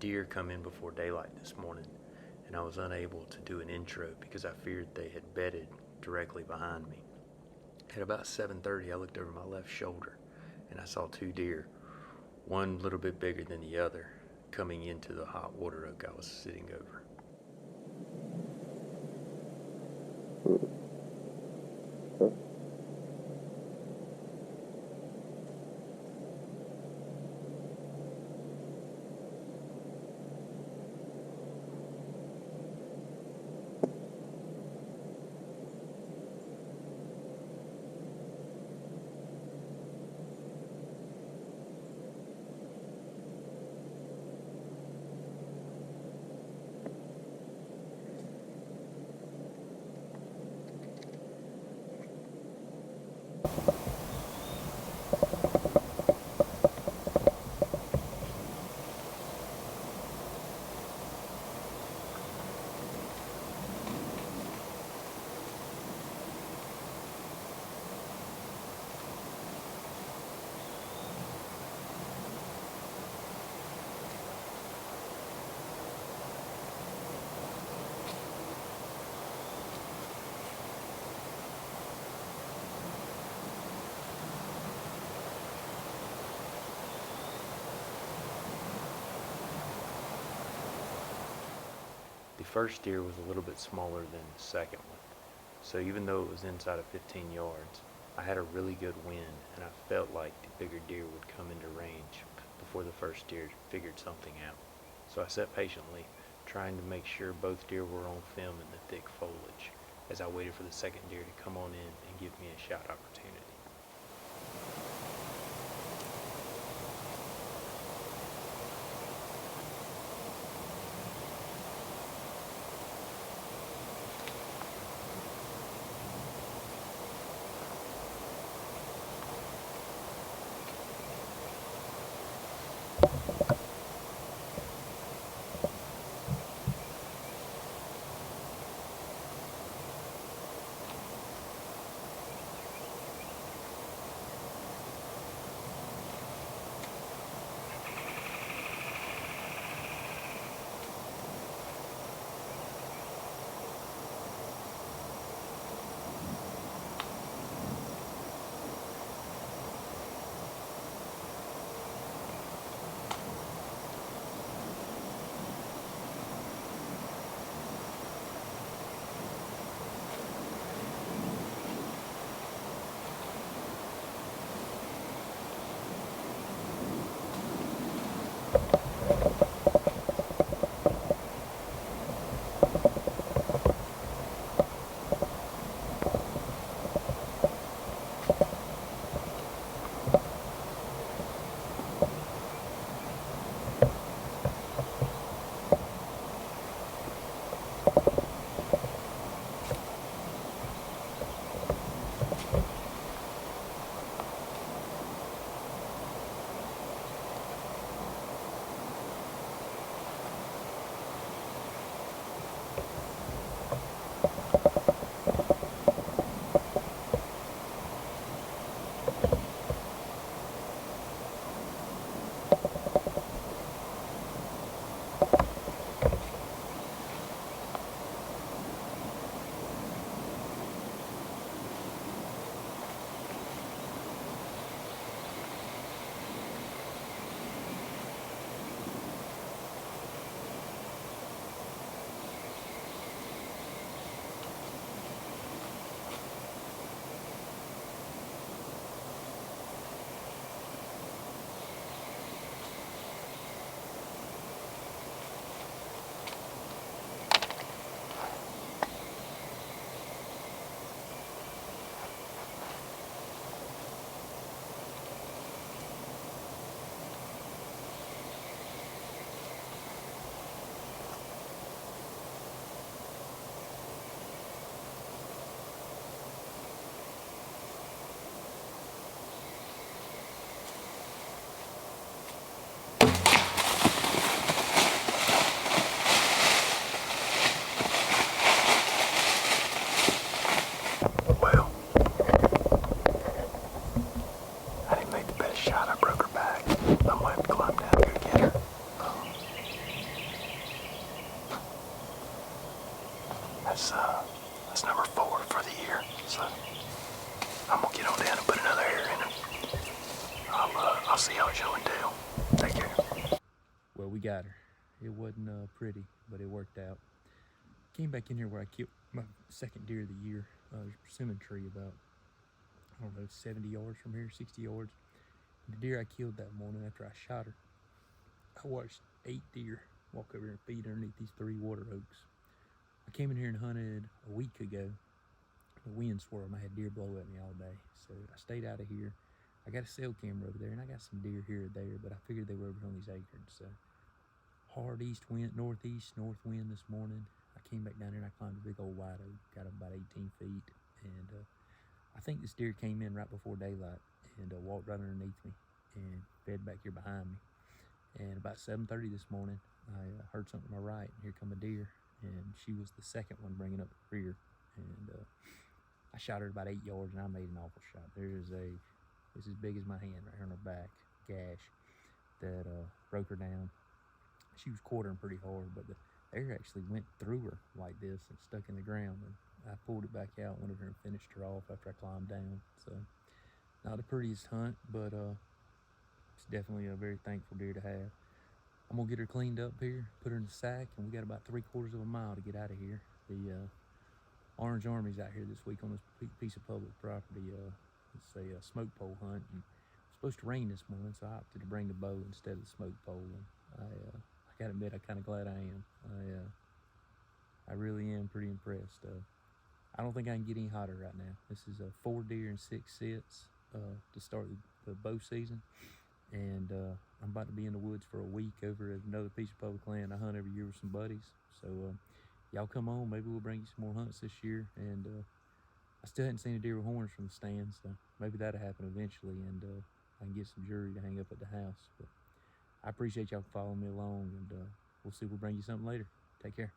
deer come in before daylight this morning, and I was unable to do an intro because I feared they had bedded directly behind me. At about 7:30, I looked over my left shoulder, and I saw two deer, one a little bit bigger than the other, coming into the hot water oak I was sitting over. The first deer was a little bit smaller than the second one, so even though it was inside of 15 yards, I had a really good wind, and I felt like the bigger deer would come into range before the first deer figured something out. So I sat patiently, trying to make sure both deer were on film in the thick foliage, as I waited for the second deer to come on in and give me a shot opportunity. So I'm gonna get on down and put another hair in him. I'll see y'all show and tell. Take care. Well, we got her. It wasn't pretty, but it worked out. Came back in here where I killed my second deer of the year. There's a persimmon tree about, I don't know, 70 yards from here, 60 yards. The deer I killed that morning after I shot her, I watched 8 deer walk over here and feed underneath these 3 water oaks. I came in here and hunted a week ago. The wind swirled and I had deer blow at me all day. So I stayed out of here. I got a cell camera over there and I got some deer here or there, but I figured they were over on these acorns. So hard east wind, northeast, north wind this morning. I came back down here and I climbed a big old white oak, got up about 18 feet. And I think this deer came in right before daylight and walked right underneath me and fed back here behind me. And about 7:30 this morning, I heard something to my right, and here come a deer, and she was the second one bringing up the rear. And I shot her at about 8 yards, and I made an awful shot. It's as big as my hand right here on her back, gash that broke her down. She was quartering pretty hard, but the air actually went through her like this and stuck in the ground. And I pulled it back out, went over and finished her off after I climbed down. So not the prettiest hunt, but it's definitely a very thankful deer to have. I'm gonna get her cleaned up here, put her in the sack, and we got about 3/4 of a mile to get out of here. The Orange Army's out here this week on this piece of public property. It's a smoke pole hunt, and it's supposed to rain this morning, so I opted to bring the bow instead of the smoke pole. And I gotta admit, I'm kind of glad I am. I really am pretty impressed. I don't think I can get any hotter right now. This is 4 deer and 6 sits to start the bow season. And I'm about to be in the woods for a week over at another piece of public land I hunt every year with some buddies. So y'all come on, maybe we'll bring you some more hunts this year. And I still hadn't seen a deer with horns from the stand, so maybe that'll happen eventually, and I can get some jewelry to hang up at the house. But I appreciate y'all following me along, and we'll see if we'll bring you something later. Take care.